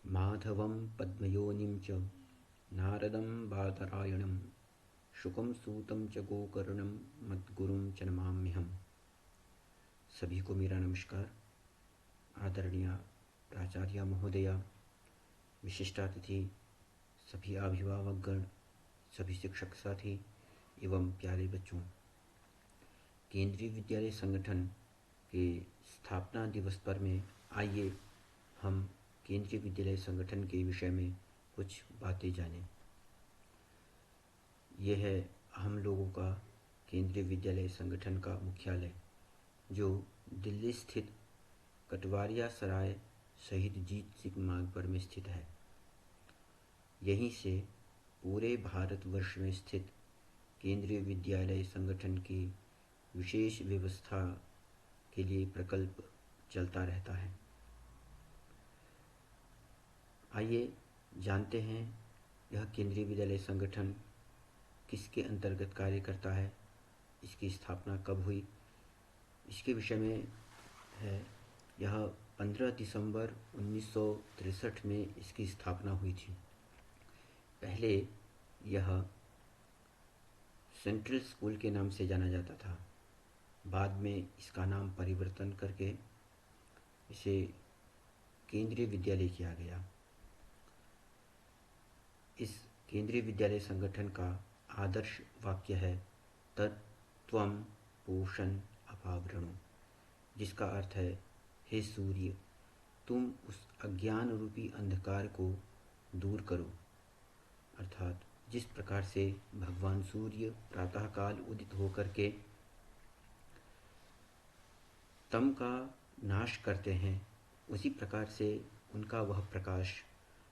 माधवं पद्मयोनिं च नारदं बादरायणं शुकं सूतं च गोकर्णं मद्गुरुं च नमाम्यहम्। सभी को मेरा नमस्कार। आदरणीय प्राचार्य महोदया, विशिष्टातिथि, सभी अभिभावकगण, सभी शिक्षक साथी एवं प्यारे बच्चों, केंद्रीय विद्यालय संगठन के स्थापना दिवस पर में आइए हम केंद्रीय विद्यालय संगठन के विषय में कुछ बातें जानें। यह है हम लोगों का केंद्रीय विद्यालय संगठन का मुख्यालय, जो दिल्ली स्थित कटवारिया सराय शहीद जीत सिंह मार्ग पर में स्थित है। यहीं से पूरे भारतवर्ष में स्थित केंद्रीय विद्यालय संगठन की विशेष व्यवस्था के लिए प्रकल्प चलता रहता है। आइए जानते हैं यह केंद्रीय विद्यालय संगठन किसके अंतर्गत कार्य करता है, इसकी स्थापना कब हुई, इसके विषय में है। यह 15 दिसंबर 1963 में इसकी स्थापना हुई थी। पहले यह सेंट्रल स्कूल के नाम से जाना जाता था। बाद में इसका नाम परिवर्तन करके इसे केंद्रीय विद्यालय किया गया। इस केंद्रीय विद्यालय संगठन का आदर्श वाक्य है तत्त्वं पोषण अपावृणु, जिसका अर्थ है, हे सूर्य, तुम उस अज्ञान रूपी अंधकार को दूर करो। अर्थात जिस प्रकार से भगवान सूर्य प्रातःकाल उदित होकर के तम का नाश करते हैं, उसी प्रकार से उनका वह प्रकाश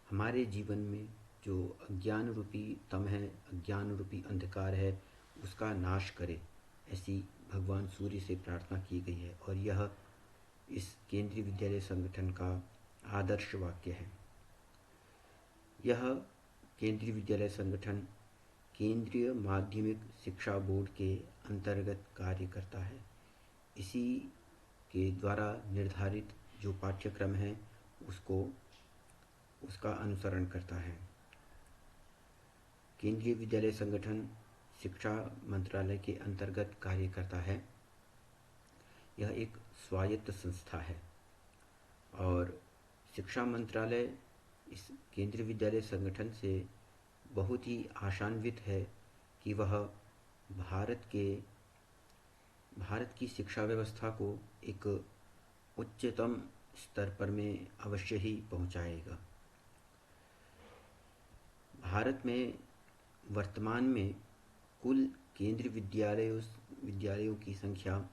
हमारे जीवन में जो अज्ञान रूपी तम है, अज्ञान रूपी अंधकार है, उसका नाश करे, ऐसी भगवान सूर्य से प्रार्थना की गई है। और यह इस केंद्रीय विद्यालय संगठन का आदर्श वाक्य है। यह केंद्रीय विद्यालय संगठन केंद्रीय माध्यमिक शिक्षा बोर्ड के अंतर्गत कार्य करता है। इसी के द्वारा निर्धारित जो पाठ्यक्रम है उसका अनुसरण करता है। केंद्रीय विद्यालय संगठन शिक्षा मंत्रालय के अंतर्गत कार्य करता है। यह एक स्वायत्त संस्था है और शिक्षा मंत्रालय इस केंद्रीय विद्यालय संगठन से बहुत ही आशान्वित है कि वह भारत की शिक्षा व्यवस्था को एक उच्चतम स्तर पर में अवश्य ही पहुंचाएगा। भारत में वर्तमान में कुल केंद्रीय विद्यालयों की संख्या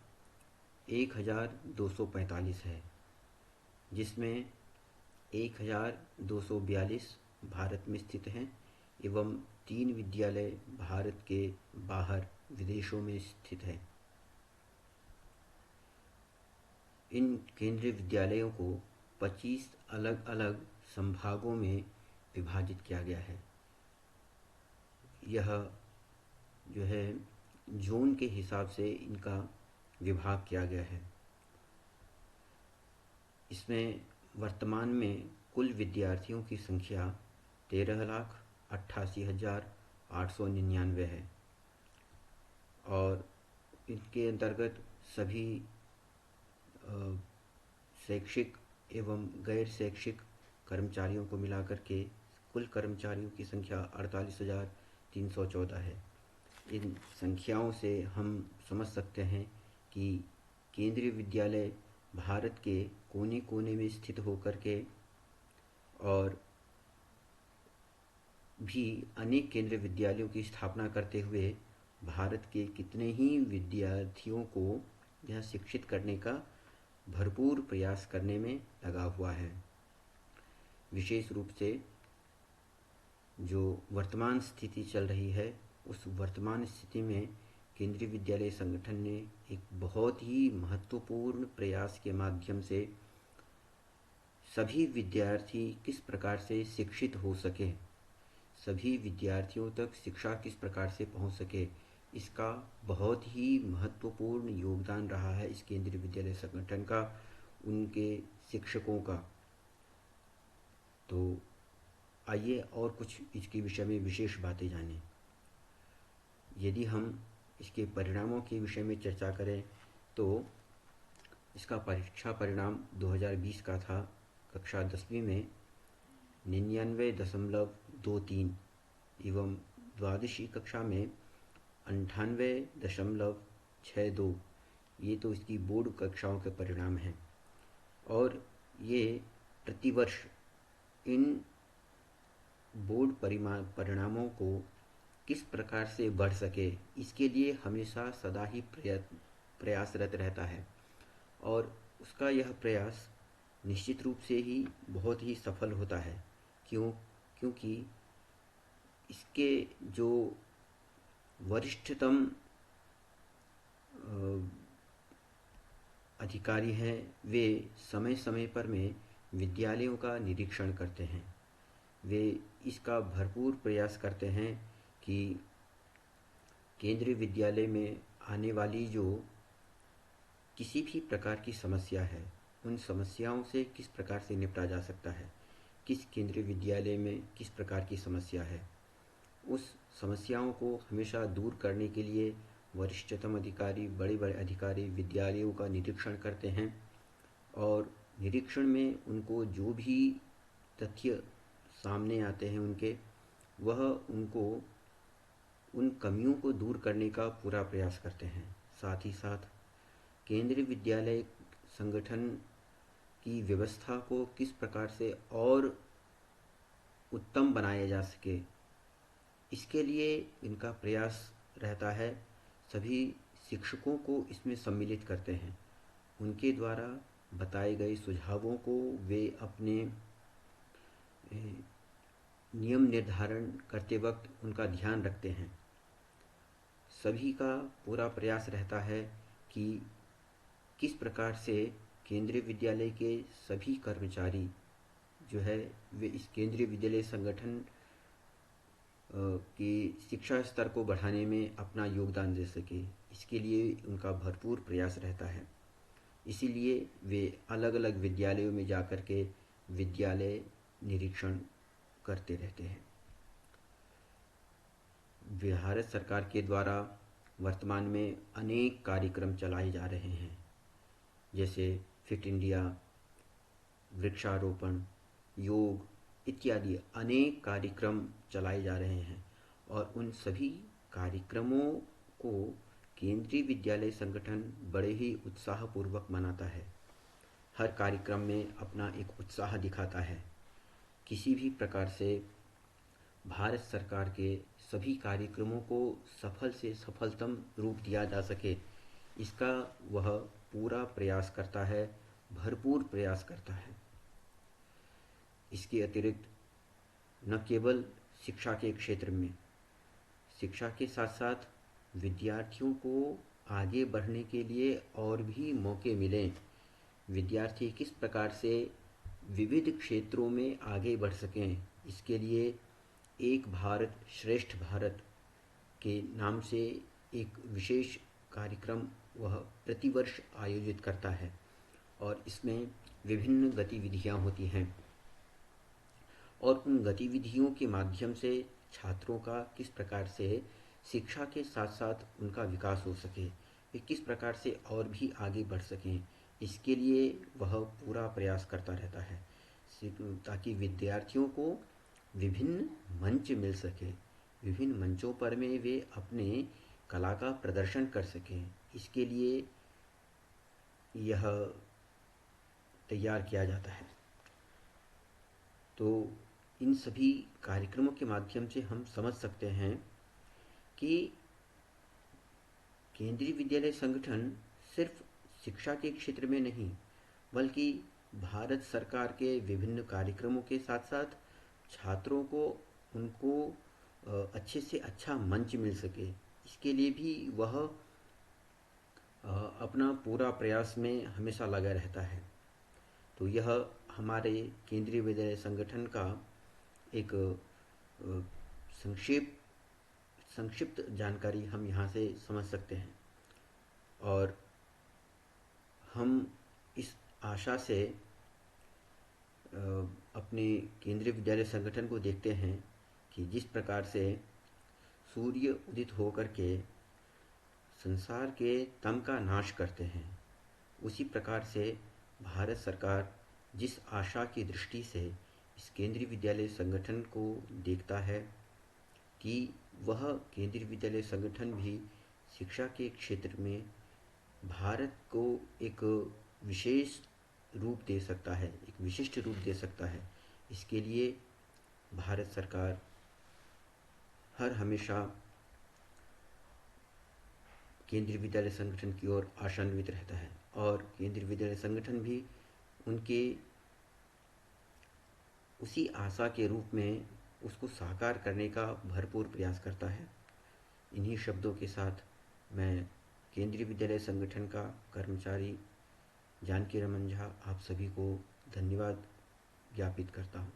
1245 है, जिसमें 1242 भारत में स्थित हैं एवं 3 विद्यालय भारत के बाहर विदेशों में स्थित हैं। इन केंद्रीय विद्यालयों को 25 अलग अलग संभागों में विभाजित किया गया है। यह जो है जोन के हिसाब से इनका विभाग किया गया है। इसमें वर्तमान में कुल विद्यार्थियों की संख्या 13,88,899 है और इनके अंतर्गत सभी शैक्षिक एवं गैर शैक्षिक कर्मचारियों को मिलाकर के कुल कर्मचारियों की संख्या 48,314 है। इन संख्याओं से हम समझ सकते हैं कि केंद्रीय विद्यालय भारत के कोने कोने में स्थित होकर के और भी अनेक केंद्रीय विद्यालयों की स्थापना करते हुए भारत के कितने ही विद्यार्थियों को यह शिक्षित करने का भरपूर प्रयास करने में लगा हुआ है। विशेष रूप से जो वर्तमान स्थिति चल रही है, उस वर्तमान स्थिति में केंद्रीय विद्यालय संगठन ने एक बहुत ही महत्वपूर्ण प्रयास के माध्यम से सभी विद्यार्थी किस प्रकार से शिक्षित हो सके, सभी विद्यार्थियों तक शिक्षा किस प्रकार से पहुंच सके, इसका बहुत ही महत्वपूर्ण योगदान रहा है इस केंद्रीय विद्यालय संगठन का, उनके शिक्षकों का। तो आइए और कुछ इसके विषय में विशेष बातें जानें। यदि हम इसके परिणामों के विषय में चर्चा करें तो इसका परीक्षा परिणाम 2020 का था। कक्षा 10वीं में 99.23 एवं द्वादशी कक्षा में 98.62। ये तो इसकी बोर्ड कक्षाओं के परिणाम हैं और ये प्रतिवर्ष इन बोर्ड परिणामों को किस प्रकार से बढ़ सके, इसके लिए हमेशा सदा ही प्रयासरत रहता है और उसका यह प्रयास निश्चित रूप से ही बहुत ही सफल होता है। क्योंकि इसके जो वरिष्ठतम अधिकारी हैं वे समय समय पर में विद्यालयों का निरीक्षण करते हैं। वे इसका भरपूर प्रयास करते हैं कि केंद्रीय विद्यालय में आने वाली जो किसी भी प्रकार की समस्या है, उन समस्याओं से किस प्रकार से निपटा जा सकता है, किस केंद्रीय विद्यालय में किस प्रकार की समस्या है, उस समस्याओं को हमेशा दूर करने के लिए वरिष्ठतम अधिकारी, बड़े बड़े अधिकारी विद्यालयों का निरीक्षण करते हैं और निरीक्षण में उनको जो भी तथ्य सामने आते हैं वह उनको उन कमियों को दूर करने का पूरा प्रयास करते हैं। साथ ही साथ केंद्रीय विद्यालय संगठन की व्यवस्था को किस प्रकार से और उत्तम बनाया जा सके, इसके लिए इनका प्रयास रहता है। सभी शिक्षकों को इसमें सम्मिलित करते हैं। उनके द्वारा बताए गए सुझावों को वे अपने नियम निर्धारण करते वक्त उनका ध्यान रखते हैं। सभी का पूरा प्रयास रहता है कि किस प्रकार से केंद्रीय विद्यालय के सभी कर्मचारी जो है वे इस केंद्रीय विद्यालय संगठन की शिक्षा स्तर को बढ़ाने में अपना योगदान दे सके, इसके लिए उनका भरपूर प्रयास रहता है। इसीलिए वे अलग अलग विद्यालयों में जाकर के विद्यालय निरीक्षण करते रहते हैं। भारत सरकार के द्वारा वर्तमान में अनेक कार्यक्रम चलाए जा रहे हैं, जैसे फिट इंडिया, वृक्षारोपण, योग इत्यादि अनेक कार्यक्रम चलाए जा रहे हैं और उन सभी कार्यक्रमों को केंद्रीय विद्यालय संगठन बड़े ही उत्साहपूर्वक मनाता है। हर कार्यक्रम में अपना एक उत्साह दिखाता है। किसी भी प्रकार से भारत सरकार के सभी कार्यक्रमों को सफल से सफलतम रूप दिया जा सके, इसका वह पूरा प्रयास करता है, भरपूर प्रयास करता है। इसके अतिरिक्त न केवल शिक्षा के क्षेत्र में, शिक्षा के साथ साथ विद्यार्थियों को आगे बढ़ने के लिए और भी मौके मिलें, विद्यार्थी किस प्रकार से विविध क्षेत्रों में आगे बढ़ सकें, इसके लिए एक भारत श्रेष्ठ भारत के नाम से एक विशेष कार्यक्रम वह प्रतिवर्ष आयोजित करता है और इसमें विभिन्न गतिविधियां होती हैं और उन गतिविधियों के माध्यम से छात्रों का किस प्रकार से शिक्षा के साथ साथ उनका विकास हो सके, वे किस प्रकार से और भी आगे बढ़ सकें, इसके लिए वह पूरा प्रयास करता रहता है ताकि विद्यार्थियों को विभिन्न मंच मिल सके, विभिन्न मंचों पर में वे अपने कला का प्रदर्शन कर सकें। इसके लिए यह तैयार किया जाता है। तो इन सभी कार्यक्रमों के माध्यम से हम समझ सकते हैं कि केंद्रीय विद्यालय संगठन सिर्फ शिक्षा के क्षेत्र में नहीं, बल्कि भारत सरकार के विभिन्न कार्यक्रमों के साथ साथ छात्रों को उनको अच्छे से अच्छा मंच मिल सके, इसके लिए भी वह अपना पूरा प्रयास में हमेशा लगा रहता है। तो यह हमारे केंद्रीय विद्यालय संगठन का एक संक्षिप्त जानकारी हम यहाँ से समझ सकते हैं और हम इस आशा से अपने अपने केंद्रीय विद्यालय संगठन को देखते हैं कि जिस प्रकार से सूर्य उदित होकर के संसार के तम का नाश करते हैं, उसी प्रकार से भारत सरकार जिस आशा की दृष्टि से इस केंद्रीय विद्यालय संगठन को देखता है कि वह केंद्रीय विद्यालय संगठन भी शिक्षा के क्षेत्र में भारत को एक विशेष रूप दे सकता है, एक विशिष्ट रूप दे सकता है। इसके लिए भारत सरकार हर हमेशा केंद्रीय विद्यालय संगठन की ओर आशान्वित रहता है और केंद्रीय विद्यालय संगठन भी उनके उसी आशा के रूप में उसको साकार करने का भरपूर प्रयास करता है। इन्हीं शब्दों के साथ मैं केंद्रीय विद्यालय संगठन का कर्मचारी जानकी रमन झा आप सभी को धन्यवाद ज्ञापित करता हूँ।